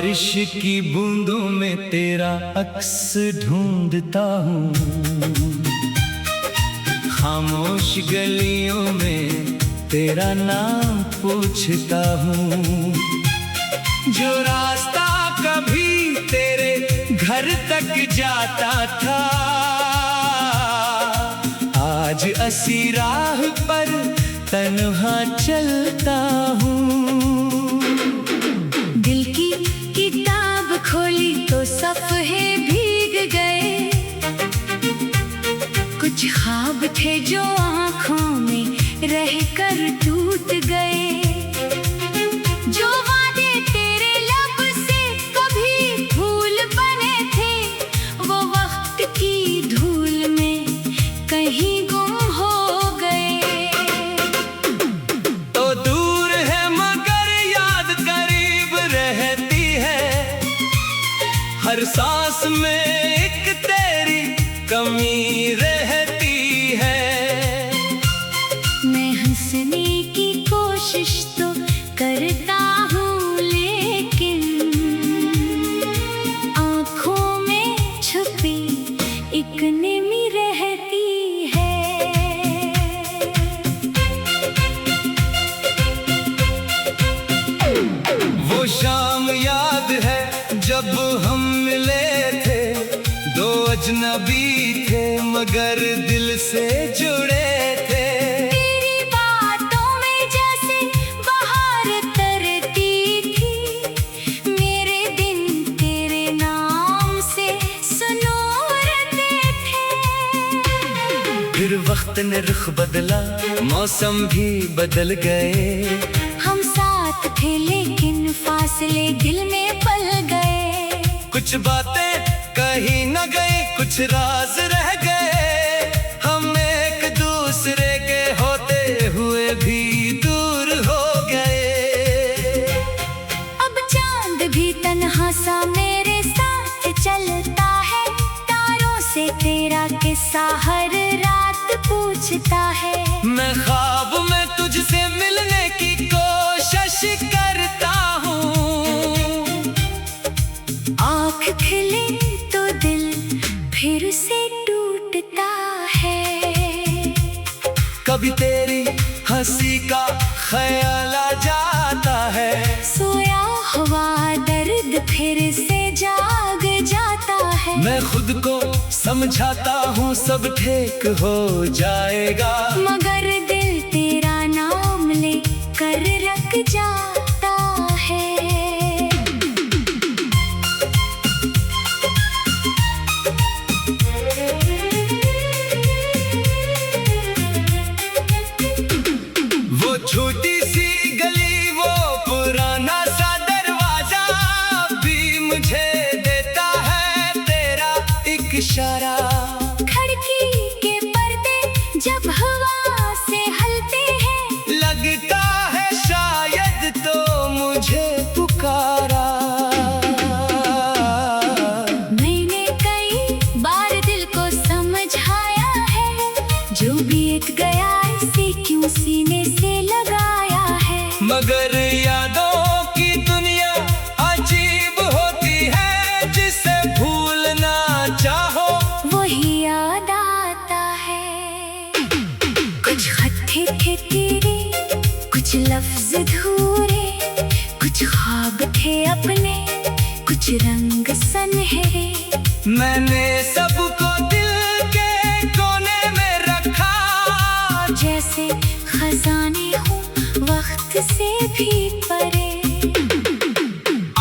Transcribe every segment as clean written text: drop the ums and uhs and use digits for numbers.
बारिश की बूंदों में तेरा अक्स ढूंढता हूँ, खामोश गलियों में तेरा नाम पूछता हूँ। जो रास्ता कभी तेरे घर तक जाता था, आज असी राह पर तन्हा चलता हूँ। दिल की किताब खोली तो सफ़े भीग गए, कुछ ख्वाब थे जो आँखों में रहकर टूट गए। जो वादे तेरे लब से कभी फूल बने थे, वो वक्त की धूल में कहीं गुम हो गए। तो दूर है मगर याद करीब रहती है, हर सांस में एक तेरी कमी रहती है। मैं हंसने की कोशिश तो करता हूँ, लेकिन आँखों में छुपी एक निमी रहती है। वो शाम याद है जब हम मिले थे, दो अजनबी थे मगर दिल से जुड़े थे। तेरी बातों में जैसे बहार तरती थी, मेरे दिन तेरे नाम से सुनोरते थे। फिर वक्त ने रुख बदला, मौसम भी बदल गए। हम साथ थे लेकिन फासले दिल में पल गए। कुछ बातें कहीं न गई, कुछ राज रह गए। हम एक दूसरे के होते हुए भी दूर हो गए। अब चांद भी तन्हा सा मेरे साथ चलता है, तारों से तेरा किस्सा हर रात पूछता है। मैं ख्वाब में तुझसे मिलने की कोशिश करता हूँ, आँख खिले तो दिल फिर से टूटता है। कभी तेरी हंसी का ख्याल आ जाता है। सोया हुआ दर्द फिर से जाग जाता है। मैं खुद को समझाता हूँ सब ठीक हो जाएगा, मगर दिल तेरा नाम ले कर रख जाता है। वो छोटी सी गली, वो पुराना सा दरवाजा भी मुझे देता है तेरा एक इशारा। खिड़की के पर्दे जब हवा से हलते हैं, लगता है शायद तो मुझे पुकारा। मैंने कई बार दिल को समझाया है, जो बीत गया इसे क्यों सीने से लगाया है। मगर यादों की दुनिया अजीब होती है, जिसे भूलना चाहो वही याद आता है। कुछ खत थे तेरे, कुछ लफ्ज अधूरे, कुछ ख्वाब थे अपने, कुछ रंग सनहरे। मैंने सबको दिल के कोने में रखा, जैसे खजाने हो वक्त से भी परे।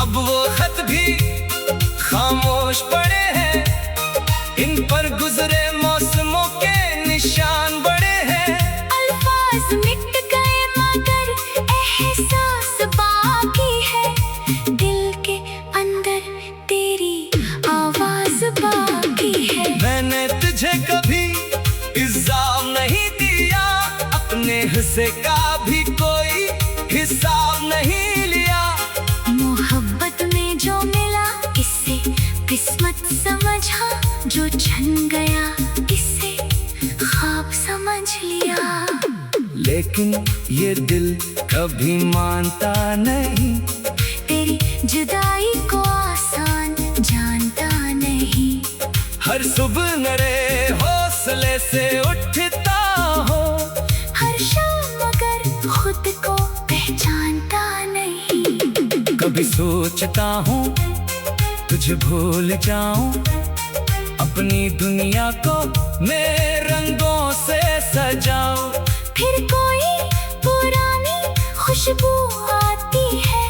अब वो खत भी खामोश पड़े हैं, इन पर गुजरे मौसमों के निशान बड़े हैं। अल्फाज मिट गए मगर एहसास बाकी है, दिल के अंदर तेरी आवाज बाकी है। मैंने तुझे कभी इल्जाम नहीं दिया, अपने हिस्से का भी कोई हिसाब नहीं लिया। मोहब्बत में जो मिला इससे किस्मत समझा, जो छन गया इससे ख्वाब समझ लिया। लेकिन ये दिल कभी मानता नहीं, तेरे तेरी जुदाई को आसान जानता नहीं। हर सुबह नए हौसले से उठता हूँ, हर शाम मगर खुद को पहचानता नहीं। कभी सोचता हूँ तुझे भूल जाऊं, अपनी दुनिया को मैं रंगों से सजाऊं। फिर कोई पुरानी खुशबू आती है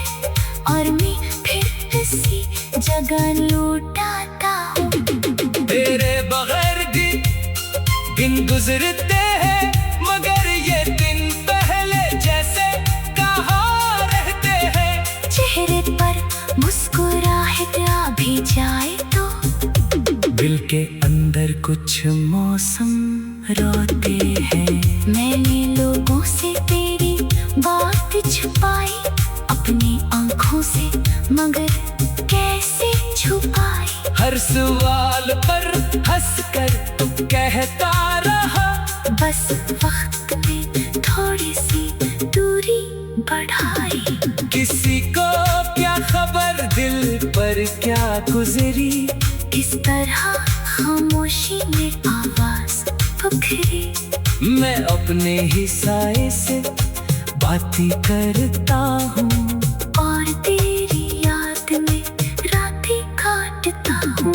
और मैं फिर इसी जगह लौटाता हूँ। तेरे बगैर भी दिन गुजरते हैं, मगर ये दिन पहले जैसे कहाँ रहते हैं। चेहरे पर मुस्कुराहट आ भी जाए तो दिल के अंदर कुछ मौसम रोते हैं। मैंने लोगों से तेरी बात छुपाई, अपनी आंखों से मगर कैसे छुपाई। हर सवाल पर हंसकर तू कहता रहा, बस वक्त में थोड़ी सी दूरी बढ़ाई। किसी को क्या खबर दिल पर क्या गुजरी, इस तरह खामोशी में आवाज पुकरी। मैं अपने ही साए से बातें करता हूँ और तेरी याद में रातें काटता हूँ।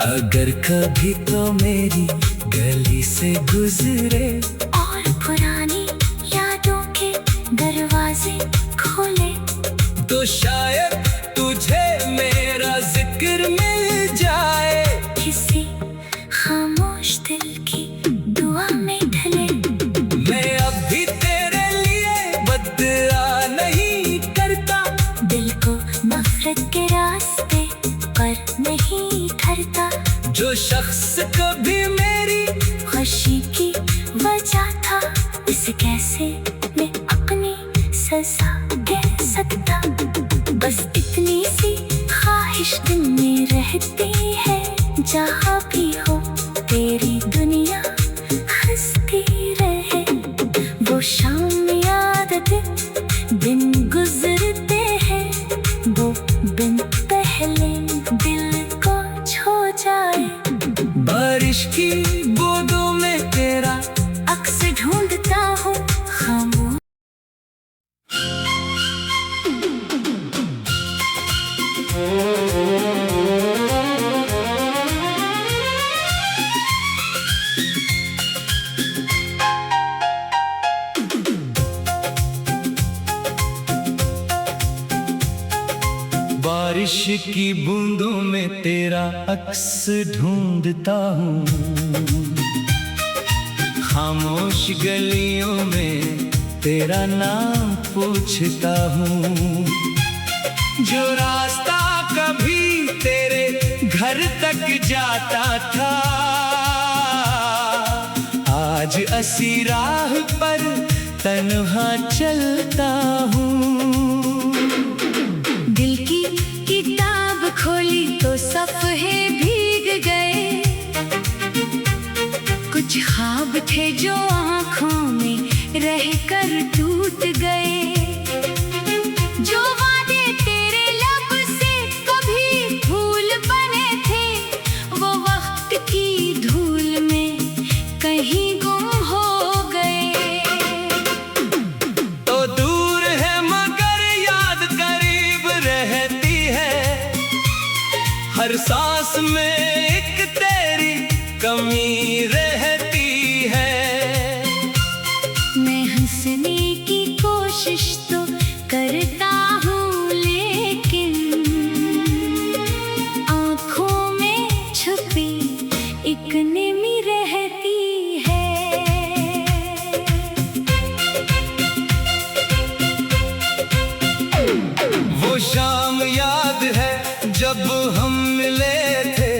अगर कभी तो मेरी गली से गुजरे और पुरानी यादों के दरवाजे खोले तो शायद तुझे मेरा जिक्र मिल जाए। किसी खामोश दिल की दुआ में ढले। मैं अब भी तेरे लिए बदला नहीं करता, दिल को नफरत के रास्ते पर नहीं ठहरता। जो शख्स कभी मेरी खुशी की वजह था, इसे कैसे मैं अपनी सजा कह सकता। बस इतनी सी ख्वाहिश दिल में रहती है, जहाँ भी हो तेरी दुनिया हंसती रहे। वो शाम याद दिन गुजरते हैं, वो बिन पहले दिल को छो जाए। बारिश की बूंदों में तेरा अक्स ढूंढता हूँ खामोश। बारिश की बूंदों में तेरा अक्स ढूंढता हूँ, खामोश गलियों में तेरा नाम पूछता हूँ। जो रास्ता कभी तेरे घर तक जाता था, आज असी राह पर तन्हा चलता हूँ। दिल की किताब खोली तो सफ़े भीग गए, कुछ ख्वाब थे जो आँखों में रहकर टूट गए। जो वादे तेरे लब से कभी फूल बने थे, वो वक्त की धूल में कहीं गुम हो गए। तो दूर है मगर याद करीब रहती है, हर सांस में एक तेरी कमी रहती है। मैं हंसने की कोशिश तो करता हूँ, लेकिन आँखों में छुपी एक नमी रहती है। वो शाम याद है जब हम मिले थे,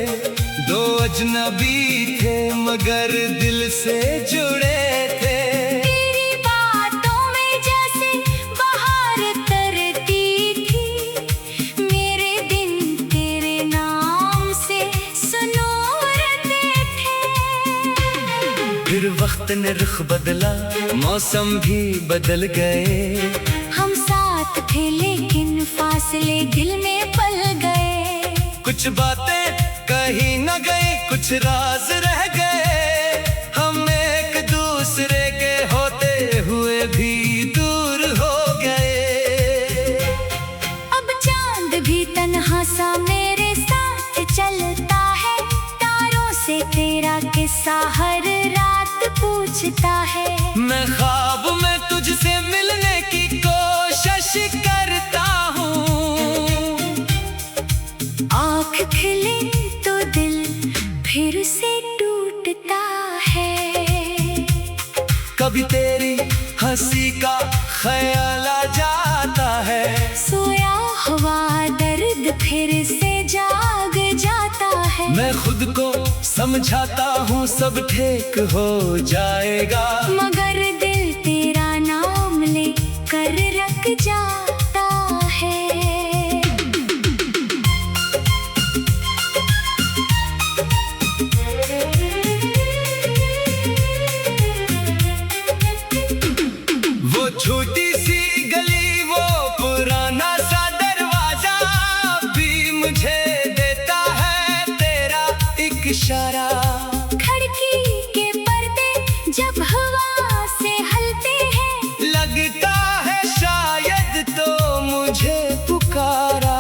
दो अजनबी थे मगर दिल से जुड़े थे। तेरी बातों में जैसे बहार तरती थी, मेरे दिन तेरे नाम से सुनोरते थे। फिर वक्त ने रुख बदला, मौसम भी बदल गए। हम साथ थे लेकिन फासले दिल में पल गए। कुछ बातें कहीं न गई, कुछ राज रह गए। हम एक दूसरे के होते हुए भी दूर हो गए। अब चांद भी तन्हा सा मेरे साथ चलता है। तारों से तेरा किस्सा हर रात पूछता है। मैं ख्वाब में तुझसे मिलने की कोशिश करता हूँ। आँख खिले तो दिल फिर से टूटता है। कभी तेरी हंसी का ख्याल आ जाता है। सोया हुआ दर्द फिर से जाग जाता है। मैं खुद को समझाता हूँ सब ठीक हो जाएगा, मगर दिल तेरा नाम ले कर रख जाता है। वो छोटी सी गली, वो पुराना सा दरवाजा भी मुझे देता है तेरा एक इशारा। खिड़की के पर्दे जब हवा से हिलते हैं, लगता है शायद तो मुझे पुकारा।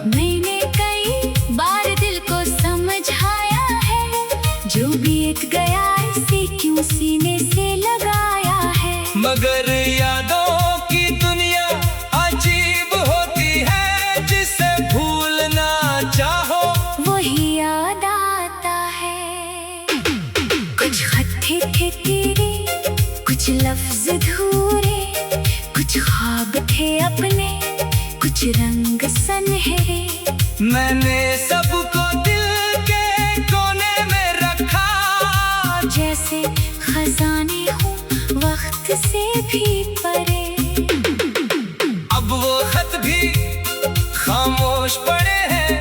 मैंने कई बार दिल को समझाया है। जो बीत गया इसे क्यों सीने से लगाया है। मगर यादों की दुनिया अजीब होती है। जिसे भूलना चाहो वही याद आता है। कुछ खत थे तेरे, कुछ लफ्ज अधूरे, कुछ ख्वाब थे अपने, कुछ रंग सनहरे। मैंने सबको दिल के कोने में रखा। जैसे खजाने हो वक्त से भी परे। अब वो खत भी खामोश पड़े हैं।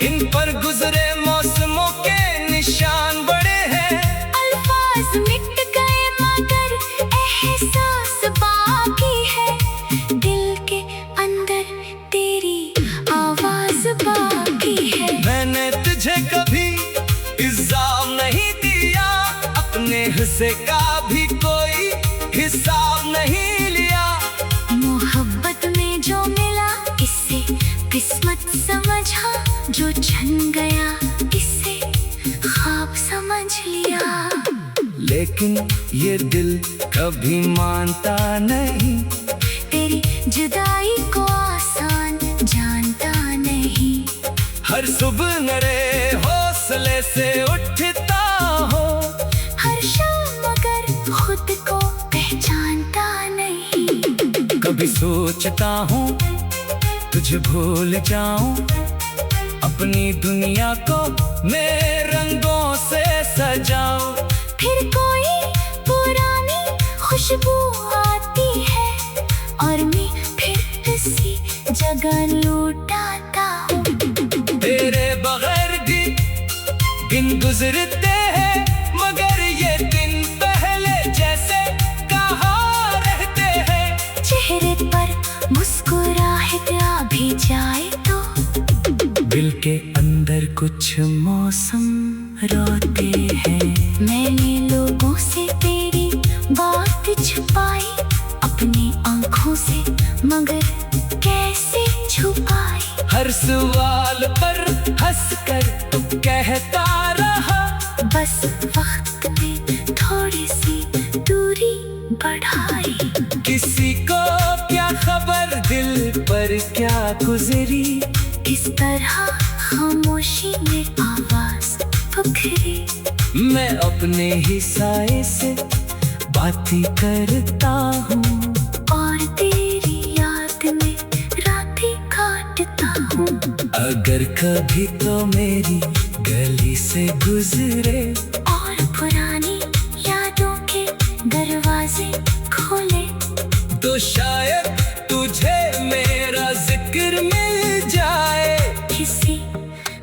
इन पर गुजरे मौसमों के निशान बड़े हैं। अल्फाज मिट गए मगर एहसास बाकी है। दिल के अंदर तेरी आवाज बाकी है। मैंने तुझे कभी इल्जाम नहीं दिया, अपने हिस्से का भी कोई हिसाब नहीं लिया। मोहब्बत में जो मिला इसे किस्मत समझा। जो छन गया इसे ख्वाब समझ लिया। लेकिन ये दिल कभी मानता नहीं। तेरी जुदाई को आसान जानता नहीं। हर सुबह नरे हौसले से उठता हो। हर शाम मगर खुद को पहचानता नहीं। कभी सोचता हूँ तुझे भूल जाऊं। अपनी दुनिया को मैं रंगों से सजाऊं। फिर कोई पुरानी खुशबू आती है और मैं फिर इसी जगह लौटाता हूँ। तेरे बगैर भी दिन गुजरते हैं, मगर ये दिन पहले जैसे कहाँ रहते हैं। चेहरे पर मुस्कुराहट आ भी जाए तो दिल के अंदर कुछ मौसम रोते हैं। मैंने लोगों से तेरी बात छुपाई, अपनी आंखों से मगर कैसे छुपाई। हर सवाल पर हंसकर तू कहता रहा। बस वक्त ने थोड़ी सी दूरी बढ़ाई। किसी को क्या खबर दिल पर क्या गुजरी। इस तरह खामोशी में आवाज पुकरी। मैं अपने ही साए से बातें करता हूँ और तेरी याद में रातें काटता हूँ। अगर कभी तो मेरी गली से गुजरे और पुरानी यादों के दरवाजे खोले तो शायद तुझे मेरा जिक्र मिल जाए। किसी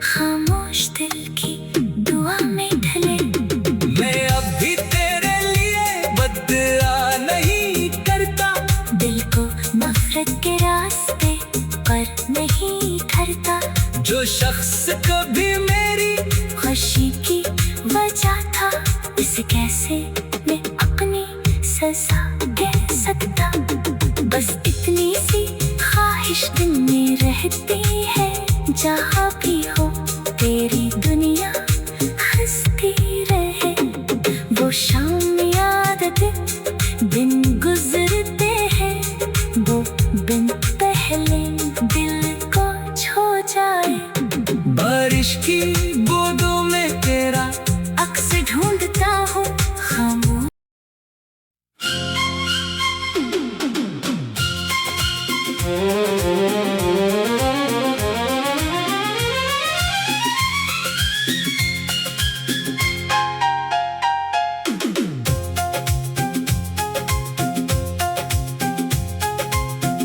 खामोश दिल की दुआ में ढले। मैं अब भी तेरे लिए बदला नहीं करता। दिल को जो शख्स कभी मेरी खुशी की वजह था, इसे कैसे मैं अपनी सजा कह सकता। बस इतनी सी ख्वाहिश दिल में रहती है, जहाँ भी हो तेरी दुनिया हंसती रहे। वो शाम याद दिन गुजरते हैं, वो बिन पहले दिल को छो जाए। बारिश की बूंदों में तेरा अक्स ढूंढता हूँ खामोश।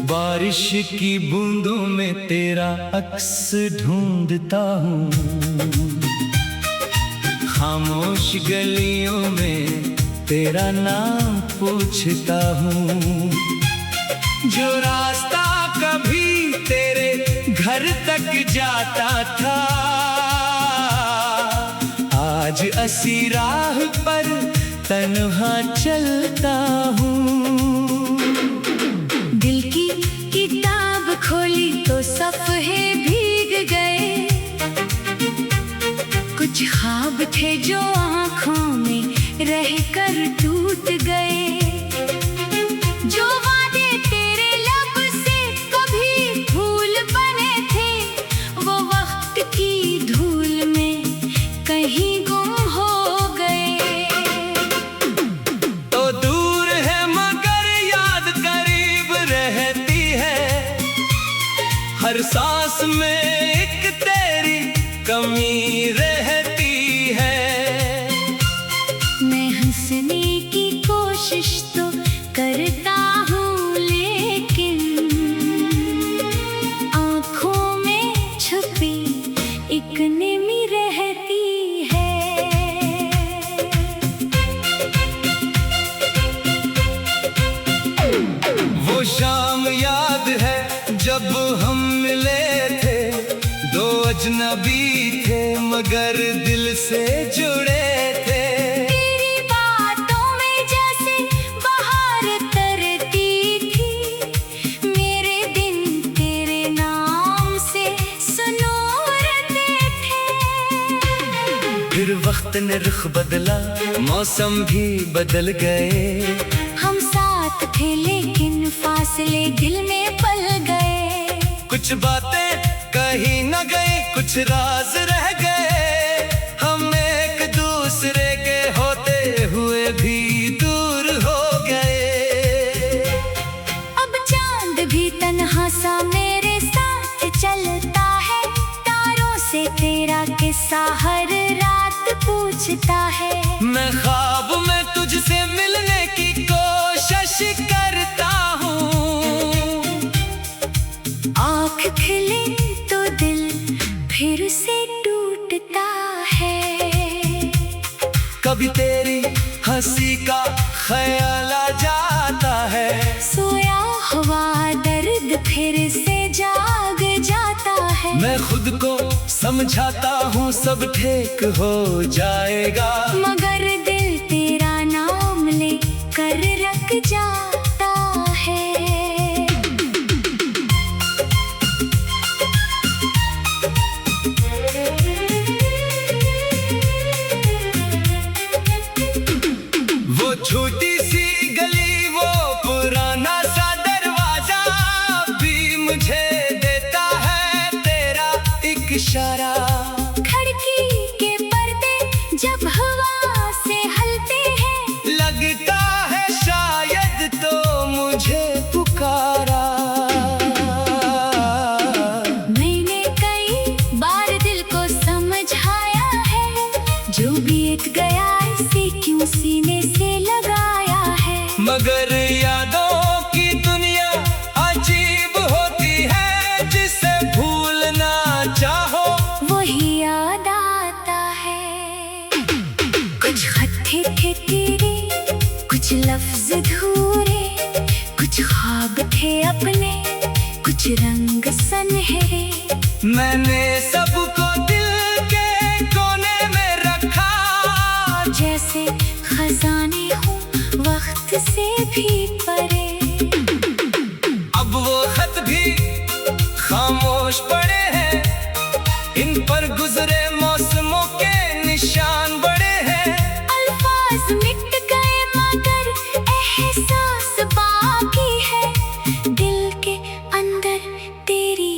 बारिश की बूंदों में तेरा अक्स ढूंढता हूँ, खामोश गलियों में तेरा नाम पूछता हूँ। जो रास्ता कभी तेरे घर तक जाता था, आज असी राह पर तन्हा चलता हूँ। दिल की किताब खोली तो सफ़े भीग गए, कुछ ख्वाब थे जो आँखों में रहकर टूट गए। जो वादे तेरे लब से कभी फूल बने थे, वो वक्त की धूल में कहीं गुम हो गए। तो दूर है मगर याद करीब रहती है, हर सांस में एक तेरी कमी रहती है। मैं हंसने की कोशिश तो करता हूँ, लेकिन आँखों में छुपी एक निमी रहती है। वो शाम याद है जब हम मिले थे, दो अजनबी थे मगर दिल से जुड़े थे। तेरी बातों में जैसे बहार तरती थी, मेरे दिन तेरे नाम से सुनोरते थे। फिर वक्त ने रुख बदला, मौसम भी बदल गए। हम साथ थे लेकिन फासले दिल में पल गए। कुछ बातें कहीं न गई, कुछ राज रह गए। हम एक दूसरे के होते हुए भी दूर हो गए। अब चांद भी तन्हा सा मेरे साथ चलता है, तारों से तेरा किस्सा हर रात पूछता है। मैं ख्वाब में तुझसे मिलने की कोशिश करता हूँ। आँख खिले तो दिल फिर से टूटता है। कभी तेरी हंसी का ख्याल आ जाता है, सोया हुआ दर्द फिर से जाग जाता है। मैं खुद को समझाता हूँ सब ठीक हो जाएगा, मगर दिल तेरा नाम ले कर रख जाता है। वो छोटी सी गली, वो पुराना सा दरवाजा भी मुझे देता है तेरा एक इशारा। खिड़की के पर्दे जब हवा से हलते हैं, लगता है शायद तो मुझे पुकारा। मैंने कई बार दिल को समझाया है, जो बीत गया इसे क्यों सीने से लगाया है। मगर यादों की दुनिया अजीब होती है, जिसे भूलना चाहो वही याद आता है। कुछ खत थे तेरे, कुछ लफ्ज अधूरे, कुछ ख्वाब थे अपने, कुछ रंग सनहरे। मैंने सबको दिल के कोने में रखा, जैसे खजाने हो वक्त से भी परे। अब वो खत भी खामोश पड़े हैं, इन पर गुजरे मौसमों के निशान बड़े हैं। अल्फाज मिट गए मगर एहसास बाकी है, दिल के अंदर तेरी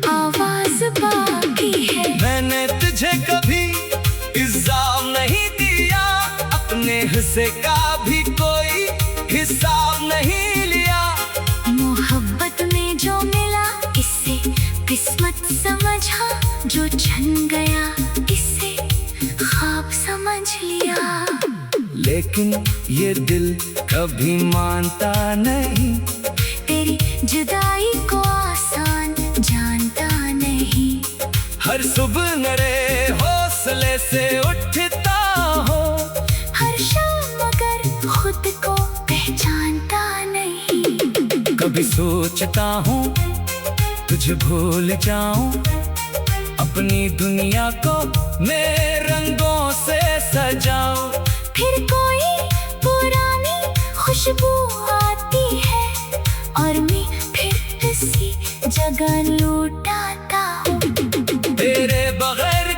आवाज बाकी है। मैंने तुझे कभी इल्जाम नहीं दिया, अपने हिस्से का भी कोई हिसाब नहीं लिया। मोहब्बत में जो मिला इससे किस्मत समझा, जो छन गया इसे ख्वाब समझ लिया। लेकिन ये दिल कभी मानता नहीं, तेरी जुदाई को आसान जानता नहीं। हर सुबह नए हौसले से उठता हो, हर शाम मगर खुद को पहचानता नहीं। कभी सोचता हूँ तुझे भूल जाऊं, अपनी दुनिया को मैं रंगों से सजाऊं। फिर कोई पुरानी खुशबू आती है और मैं फिर इसी जगह लौटाता हूँ। तेरे बगैर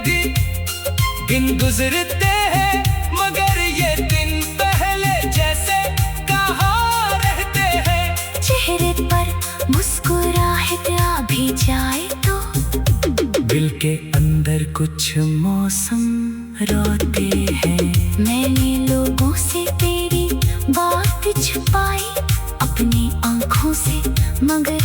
दिन गुजरते हैं, मगर ये दिन पहले जैसे कहाँ रहते हैं। चेहरे पर मुस्कुराहट आ भी जाए तो दिल के अंदर कुछ मौसम रोते हैं। मैंने लोगों से तेरी बात छुपाई, अपनी आंखों से मगर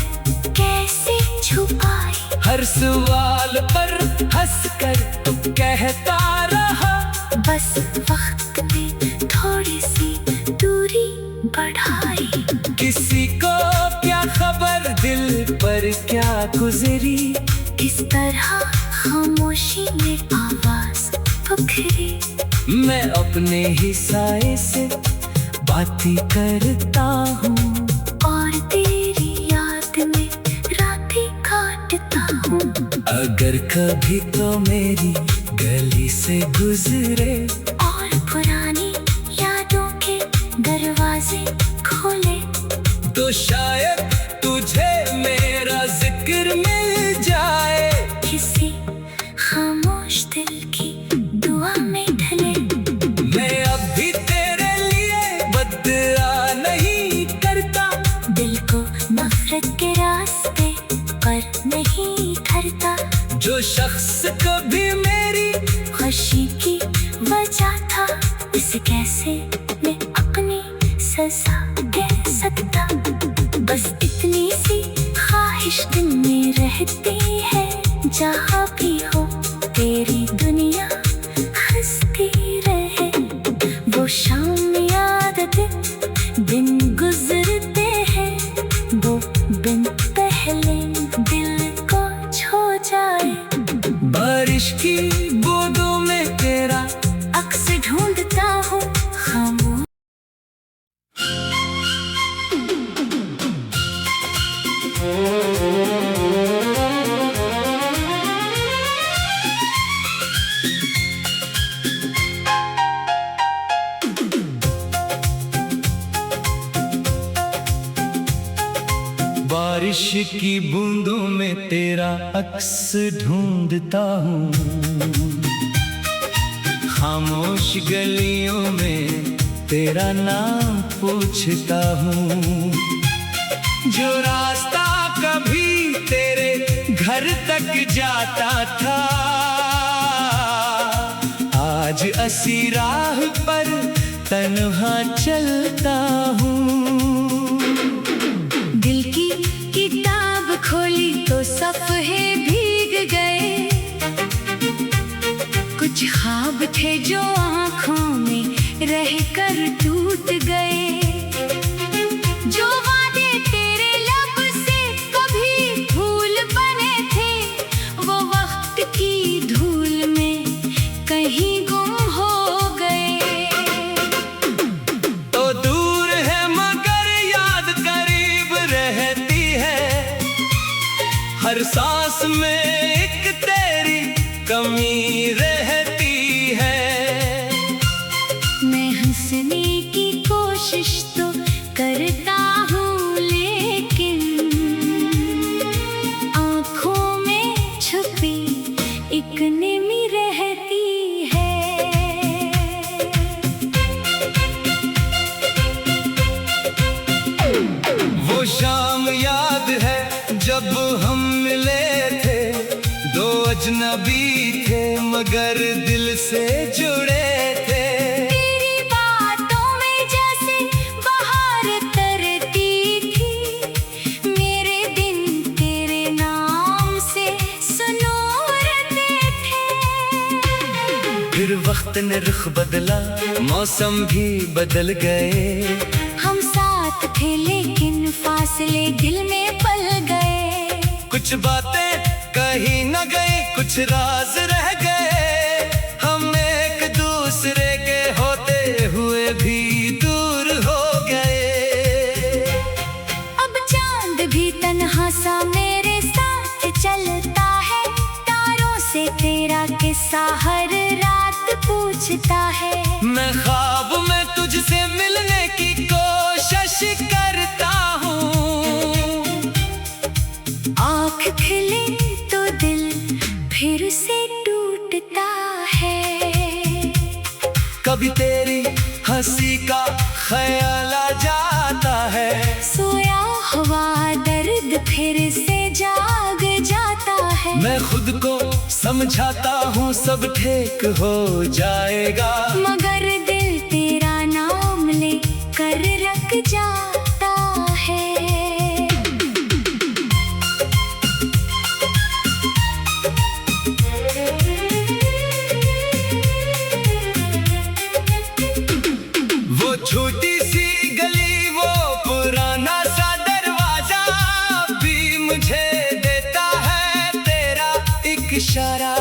कैसे छुपाई। हर सवाल पर हंसकर तू कहता रहा, बस वक्त में थोड़ी सी दूरी बढ़ाई। किसी को क्या खबर दिल पर क्या गुजरी, किस तरह खामोशी में आवाज पखरी। मैं अपने ही साए से बातें करता हूँ, और तेरी याद में रातें काटता हूँ। अगर कभी तो मेरी गली से गुजरे और पुरानी यादों के दरवाजे खोले, तो शायद तुझे मेरा जिक्र मिल जाए। किसी खामोश दिल की दुआ में ढले। मैं अब भी तेरे लिए बदला नहीं करता, दिल को नफरत के रास्ते पर नहीं धरता। जो शख्स कभी मेरी खुशी की वजह था, इसे कैसे मैं अपनी सजा दे सकता। बस इतनी सी ख्वाहिश दिल में रहती है, जहाँ भी हो तेरी दुनिया हंसती रहे। वो शाम याद दिन गुजरते हैं, वो बिन पहले दिल को छो जाए। बारिश की बूंदों में तेरा अक्स ढूंढता हूँ खामोश। बारिश की बूंदों में तेरा अक्स ढूंढता हूँ, खामोश गलियों में तेरा नाम पूछता हूँ। जो रास्ता कभी तेरे घर तक जाता था, आज असी राह पर तन्हा चलता हूँ। दिल की किताब खोली तो सफ़े भीग गए, कुछ ख्वाब थे जो आँखों में रहकर टूट गए। जो वादे तेरे लब से कभी फूल बने थे, वो वक्त की धूल में कहीं गुम हो गए। तो दूर है मगर याद करीब रहती है, हर सांस में एक मगर दिल से जुड़े थे। तेरी बातों में जैसे बहार तरती थी, मेरे दिन तेरे नाम से सुनोरते थे। फिर वक्त ने रुख बदला, मौसम भी बदल गए। हम साथ थे लेकिन फासले दिल में पल गए। कुछ बातें कहीं न गई, कुछ राज रह गए। हम एक दूसरे के होते हुए भी दूर हो गए। अब चांद भी तन्हा सा मेरे साथ चलता है, तारों से तेरा किस्सा हर रात पूछता है। मैं ख्वाब में तुझसे मिलने की कोशिश करता हूँ। आँख खिले तो दिल फिर से टूटता है। कभी तेरी हंसी का ख्याल आ जाता है। सोया हुआ दर्द फिर से जाग जाता है। मैं खुद को समझाता हूँ सब ठीक हो जाएगा, मगर दिल तेरा नाम ले कर रख जाता है। वो छोटी सी गली, वो पुराना सा दरवाजा भी मुझे देता है तेरा एक इशारा।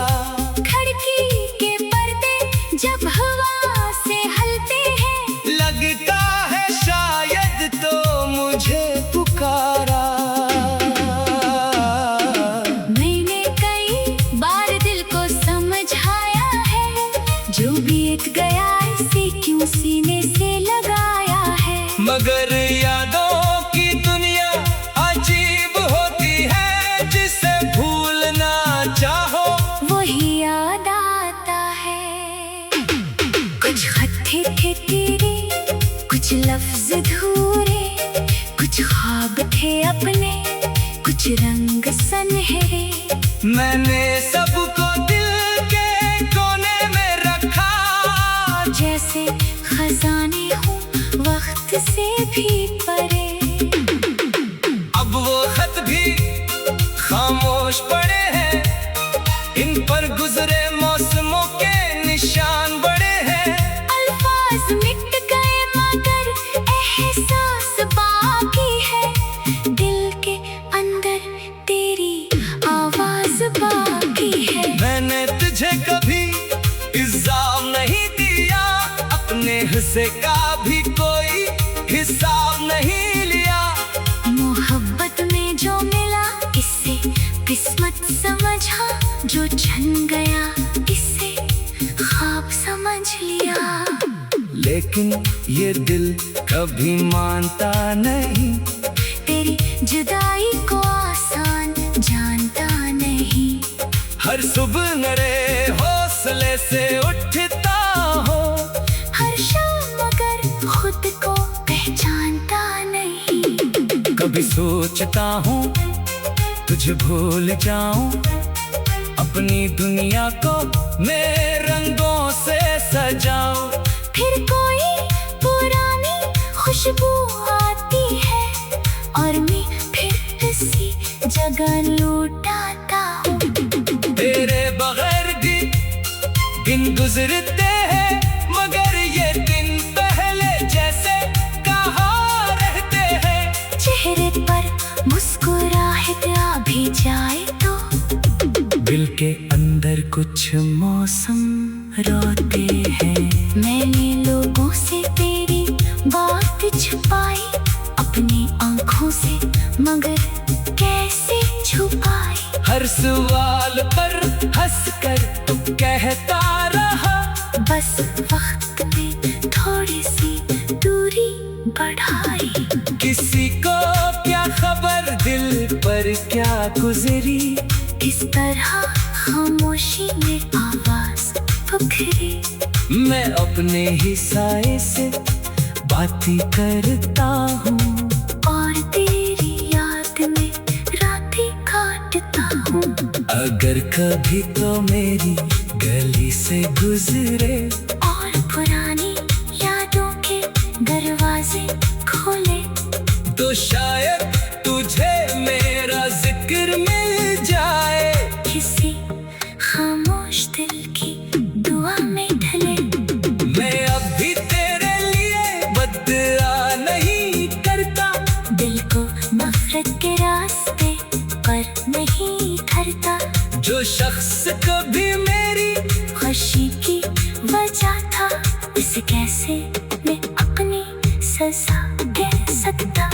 खिड़की के पर्दे जब हवा से हिलते हैं, लगता है शायद तो मुझे पुकारा। मैंने कई बार दिल को समझाया है, जो बीत गया इसे क्यों सीने से लगाया है। मगर यादों की दुनिया अजीब होती है, जिसे भूलना चाहो वही याद आता है। कुछ खत थे तेरे, कुछ लफ्ज अधूरे, कुछ ख्वाब थे अपने, कुछ रंग सनहरे। मैंने सबको दिल के कोने में रखा, जैसे खजाने हो वक्त से भी परे। अब वो खत भी खामोश पड़े हैं, इन पर गुजरे मौसमों के निशान बड़े हैं। अल्फाज मिट गए मगर एहसास बाकी है, दिल के अंदर तेरी आवाज बाकी है। मैंने तुझे कभी इल्जाम नहीं दिया, अपने हिस्से का भी कोई हिसाब नहीं लिया। मोहब्बत में जो मिला इससे किस्मत समझा, जो छन गया इससे ख्वाब समझ लिया। लेकिन ये दिल कभी मानता नहीं, तेरी जुदाई को आसान जानता नहीं। हर सुबह नए हौसले से उठता हो, हर शाम मगर खुद को पहचानता नहीं। कभी सोचता हूँ तुझे भूल जाऊं, अपनी दुनिया को मैं रंगों से सजाऊं। फिर कोई पुरानी खुशबू आती है और मैं फिर इसी जगह लौटाता हूँ। तेरे बगैर भी दिन गुजरते हैं, मगर ये दिन पहले जैसे कहाँ रहते हैं। चेहरे पर मुस्कुराहट आ भी जाए तो दिल के अंदर कुछ मौसम रोते हैं। मैंने लोगों से तेरी बात छुपाई, अपनी आंखों से मगर कैसे छुपाई। हर सवाल पर हंसकर तू कहता रहा, बस वक्त ने थोड़ी सी दूरी बढ़ाई। किसी को क्या खबर दिल पर क्या गुजरी, किस तरह खामोशी में आवाज पकड़ी। मैं अपने ही साए से बातें करता हूँ, और तेरी याद में रातें काटता हूँ। अगर कभी तो मेरी गली से गुजरे और पुरानी यादों के दरवाजे खोले, तो शायद तुझे मेरा जिक्र मिल जाए। किसी खामोश दिल की दुआ में ढले। मैं अब भी तेरे लिए बदला नहीं करता, दिल को नफरत के रास्ते पर नहीं करता। जो शख्स कभी मेरी खुशी की वजह था, इसे कैसे मैं अपनी सजा कह सकता।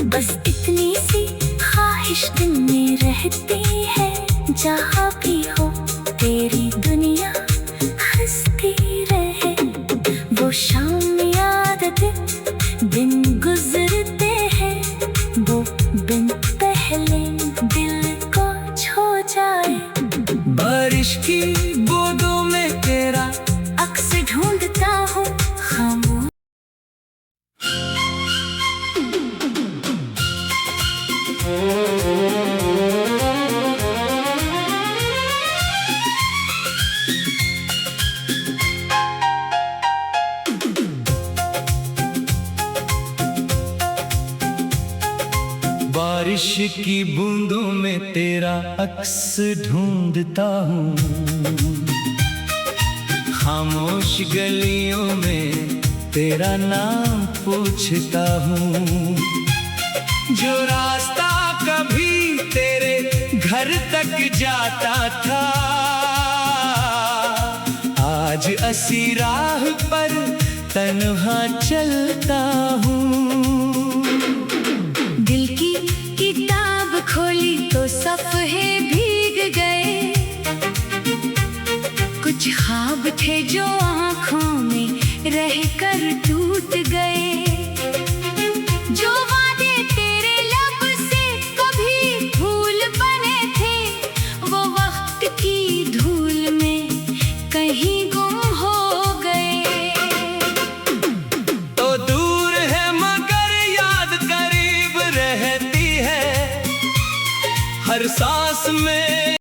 बस इतनी सी ख्वाहिश दिल में रहती है, जहाँ भी हो तेरी दुनिया हंसती रहे। वो शाम याद दिन गुजरते हैं, वो बिन पहले दिल को छू जाए। बारिश की बूंदों में तेरा अक्स ढूंढता हूँ खामोश। बारिश की बूंदों में तेरा अक्स ढूंढता हूँ, खामोश गलियों में तेरा नाम पूछता हूँ। जो रास्ता कभी तेरे घर तक जाता था, आज असी राह पर तन्हा चलता हूँ। दिल की किताब खोली तो सफ़े भीग गए, कुछ ख्वाब थे जो आँखों में रहकर टूट गए। जो वादे तेरे लब से कभी भूल बने थे, वो वक्त की धूल में कहीं गुम हो गए। तो दूर है मगर याद करीब रहती है, हर सांस में